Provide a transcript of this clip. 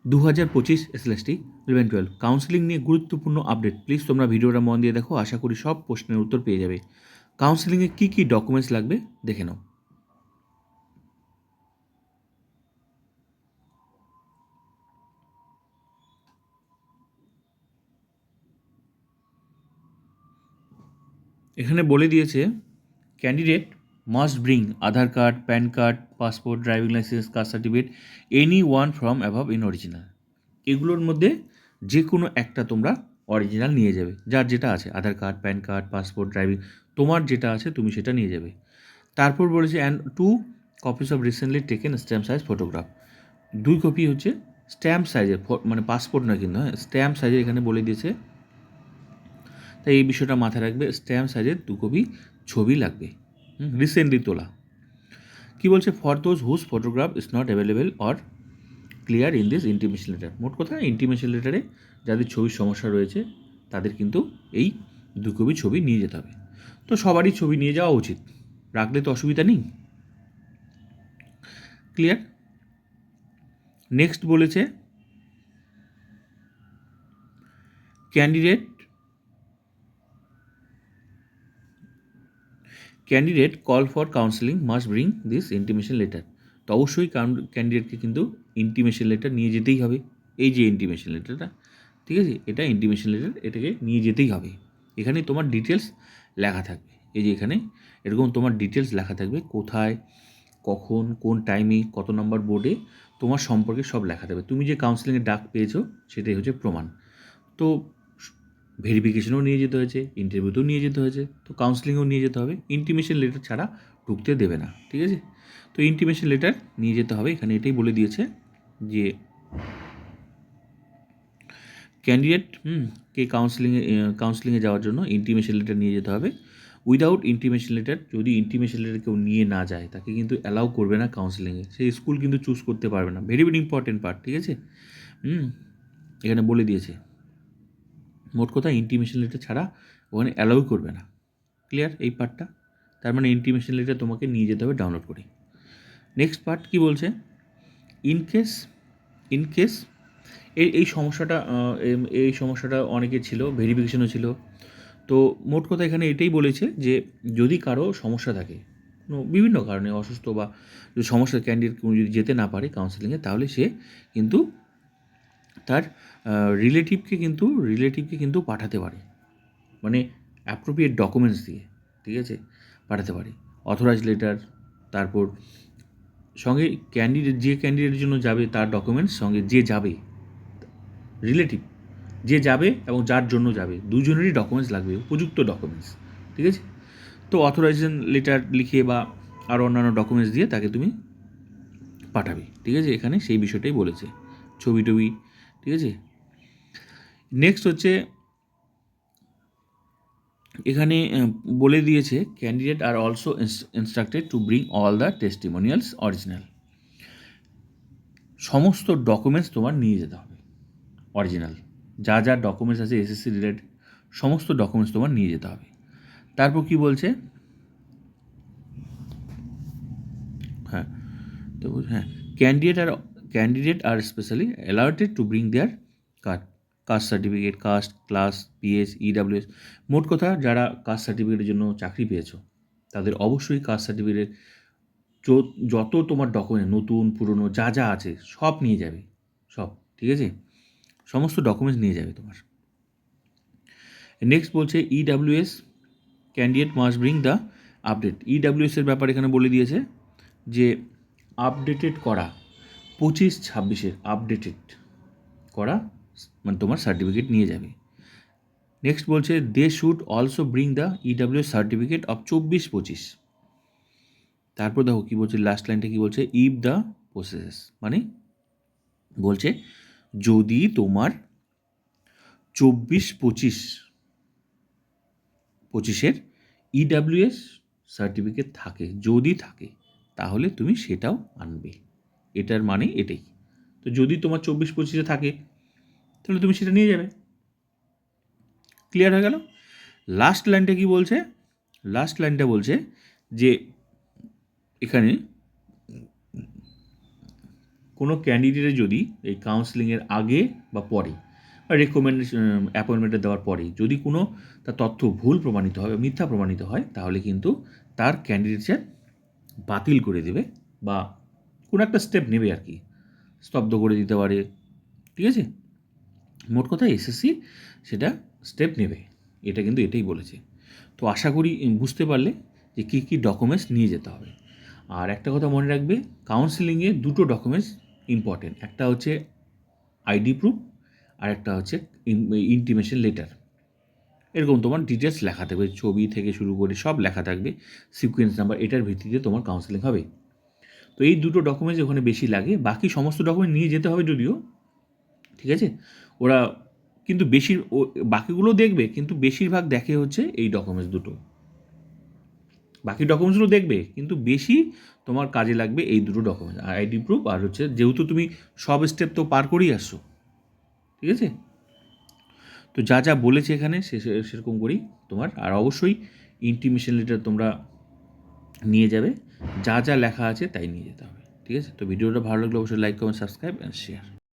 2025/11-12 counselling নিয়ে গুরুত্বপূর্ণ update. Please তোমরা ভিডিওটা মন দিয়ে দেখো, আশা করি সব প্রশ্নের উত্তর পেয়ে যাবে। কাউন্সেলিংয়ে কী কী ডকুমেন্টস লাগবে দেখে নাও। এখানে বলে দিয়েছে candidate must bring Aadhaar card, PAN card, passport, driving licence, caste certificate, any one from above in original. এগুলোর মধ্যে যে কোনো একটা তোমরা অরিজিনাল নিয়ে যাবে, যার যেটা আছে, Aadhaar card, PAN card, passport, driving, তোমার যেটা আছে তুমি সেটা নিয়ে যাবে। তারপর বলেছে and 2 copies of recently taken stamp size photograph. 2 copy হচ্ছে স্ট্যাম্প সাইজের, মানে পাসপোর্ট নয় কিন্তু, হ্যাঁ, স্ট্যাম্প সাইজের এখানে বলে দিয়েছে, তাই এই বিষয়টা মাথায় রাখবে। স্ট্যাম্প সাইজের 2 কপি ছবি লাগবে, রিসেন্টলি তোলা। কী বলছে, for those whose photograph is not available or clear in this intimation letter. মোট কথা, ইন্টিমেশন লেটারে যাদের ছবির সমস্যা রয়েছে তাদের কিন্তু এই 2 কপি ছবি নিয়ে যেতে হবে। তো সবারই ছবি নিয়ে যাওয়া উচিত, রাখলে তো অসুবিধা নেই। ক্লিয়ার? নেক্সট বলেছে candidate call for counselling must bring this intimation letter. তো অবশ্যই ক্যান্ডিডেটকে কিন্তু ইন্টিমেশন লেটার নিয়ে যেতেই হবে। এই যে ইন্টিমেশন লেটারটা, ঠিক আছে, এটা ইন্টিমেশন লেটার, এটাকে নিয়ে যেতেই হবে। এখানে তোমার ডিটেলস লেখা থাকবে, এই যে এখানে এরকম তোমার ডিটেলস লেখা থাকবে, কোথায়, কখন, কোন টাইমে, কত নম্বর বোর্ডে, তোমার সম্পর্কে সব লেখা থাকবে। তুমি যে কাউন্সেলিংয়ের ডাক পেয়েছো সেটাই হচ্ছে প্রমাণ। তো ভেরিফিকেশনও নিয়ে যেতে হয়েছে, ইন্টারভিউতেও নিয়ে যেতে হয়েছে, তো কাউন্সেলিংয়েও নিয়ে যেতে হবে। ইন্টিমেশন লেটার ছাড়া ঢুকতে দেবে না, ঠিক আছে? তো ইন্টিমেশন লেটার নিয়ে যেতে হবে, এখানে এটাই বলে দিয়েছে যে ক্যান্ডিডেট কে কাউন্সেলিংয়ে যাওয়ার জন্য ইন্টিমেশন লেটার নিয়ে যেতে হবে। উইদাউট ইন্টিমেশন লেটার, যদি ইন্টিমেশন লেটার কেউ নিয়ে না যায় তাকে কিন্তু অ্যালাউ করবে না কাউন্সেলিংয়ে, সেই স্কুল কিন্তু চুজ করতে পারবে না। ভেরি ভেরি ইম্পর্টেন্ট পার্ট, ঠিক আছে? এখানে বলে দিয়েছে, মোট কথা ইন্টিমেশন লেটার ছাড়া ওখানে অ্যালাউ করবে না। ক্লিয়ার এই পার্টটা? তার মানে ইন্টিমেশন লেটার তোমাকে নিয়ে যেতে হবে ডাউনলোড করে। নেক্সট পার্ট কী বলছে, ইনকেস এই সমস্যাটা এই সমস্যাটা অনেকের ছিল, ভেরিফিকেশনও ছিল। তো মোট কথা এখানে এটাই বলেছে যে যদি কারো সমস্যা থাকে, বিভিন্ন কারণে অসুস্থ বা যদি সমস্যা, ক্যান্ডিডেট যদি যেতে না পারে কাউন্সেলিংয়ে, তাহলে সে কিন্তু তার রিলেটিভকে কিন্তু পাঠাতে পারে, মানে অ্যাপ্রোপ্রিয়েট ডকুমেন্টস দিয়ে, ঠিক আছে, পাঠাতে পারে। অথরাইজ লেটার, তারপর সঙ্গে যে ক্যান্ডিডেটের জন্য যাবে তার ডকুমেন্টস, সঙ্গে যে যাবে রিলেটিভ, যে যাবে এবং যার জন্য যাবে, দুজনেরই ডকুমেন্টস লাগবে, উপযুক্ত ডকুমেন্টস, ঠিক আছে? তো অথরাইজেশন লেটার লিখে বা আরও অন্যান্য ডকুমেন্টস দিয়ে তাকে তুমি পাঠাবে, ঠিক আছে? এখানে সেই বিষয়টাই বলেছে, ছবি টবি, ঠিক আছে? নেক্সট হচ্ছে এখানে বলে দিয়েছে candidate are also instructed to bring all the testimonials original. সমস্ত ডকুমেন্টস তোমার নিয়ে যেতে হবে অরিজিনাল, যা যা ডকুমেন্টস আছে এসএসসি রিলেটেড সমস্ত ডকুমেন্টস তোমার নিয়ে যেতে হবে। তারপর কি বলছে, হ্যাঁ, তো হ্যাঁ, candidate are specially alerted to bring their caste certificate, caste, class, PS, EWS. মোট কথা, যারা কাস্ট সার্টিফিকেটের জন্য চাকরি পেয়েছো তাদের অবশ্যই কাস্ট সার্টিফিকেটের যত তোমার ডকুমেন্ট, নতুন পুরনো যা যা আছে সব নিয়ে যাবে, সব, ঠিক আছে? সমস্ত ডকুমেন্টস নিয়ে যাবে তোমার। নেক্সট বলছে EWS candidate must bring the update. ইডাব্লিউএসের ব্যাপারে এখানে বলে দিয়েছে যে আপডেটেড করা 25-26 আপডেটেড করা, মানে তোমার সার্টিফিকেট নিয়ে যাবে। নেক্সট বলছে they should also bring the EWS certificate of 24-25। তারপর দেখো কী বলছে, লাস্ট লাইনটা কী বলছে, ইফ দ্য প্রসেস, মানে বলছে যদি তোমার 24-25-25-এর ইডাব্লিউএস সার্টিফিকেট থাকে, যদি থাকে, তাহলে তুমি সেটাও আনবে। এটার মানে এটাই। তো যদি তোমার 24-25-এ থাকে তাহলে তুমি সেটা নিয়ে যাবে। ক্লিয়ার হয়ে গেল? লাস্ট লাইনটা কি বলছে, লাস্ট লাইনটা বলছে যে এখানে কোনো ক্যান্ডিডেটের যদি এই কাউন্সেলিংয়ের আগে বা পরে বা রেকমেন্ডেশন অ্যাপয়েন্টমেন্টে দেওয়ার পরে যদি কোনো তার তথ্য ভুল প্রমাণিত হয় বা মিথ্যা প্রমাণিত হয়, তাহলে কিন্তু তার ক্যান্ডিডেটশিপ বাতিল করে দেবে বা কোনো একটা স্টেপ নেবে আর কি, স্তব্ধ করে দিতে পারে। ঠিক আছে, মোট কথা এসএসসি সেটা স্টেপ নেবে, এটা কিন্তু এটাই বলেছে। তো আশা করি বুঝতে পারলে যে কী কী ডকুমেন্টস নিয়ে যেতে হবে। আর একটা কথা মনে রাখবে, কাউন্সেলিংয়ে দুটো ডকুমেন্টস ইম্পর্টেন্ট, একটা হচ্ছে আইডি প্রুফ আর একটা হচ্ছে ইন্টিমেশন লেটার। এরকম তোমার ডিটেলস লেখা থাকবে, ছবি থেকে শুরু করে সব লেখা থাকবে, সিকোয়েন্স নাম্বার, এটার ভিত্তিতে তোমার কাউন্সেলিং হবে। তো এই দুটো ডকুমেন্টস ওখানে বেশি লাগে, বাকি সমস্ত ডকুমেন্ট নিয়ে যেতে হবে যদিও, ঠিক আছে। ওরা কিন্তু বাকিগুলো দেখবে, কিন্তু বেশিরভাগ দেখে হচ্ছে এই ডকুমেন্টস দুটো। বাকি ডকুমেন্টসগুলো দেখবে, কিন্তু বেশি তোমার কাজে লাগবে এই দুটো ডকুমেন্টস, আইডি প্রুফ আর হচ্ছে, যেহেতু তুমি সব স্টেপ তো পার করেই আসছো, ঠিক আছে। তো যা যা বলেছে এখানে সেরকম করেই তোমার, আর অবশ্যই ইন্টিমেশন লেটার তোমরা নিয়ে যাবে, যা যা লেখা আছে তাই নিয়ে যেতে হবে, ঠিক আছে। তো ভিডিওটা ভালো লাগলে অবশ্যই like comment subscribe and share.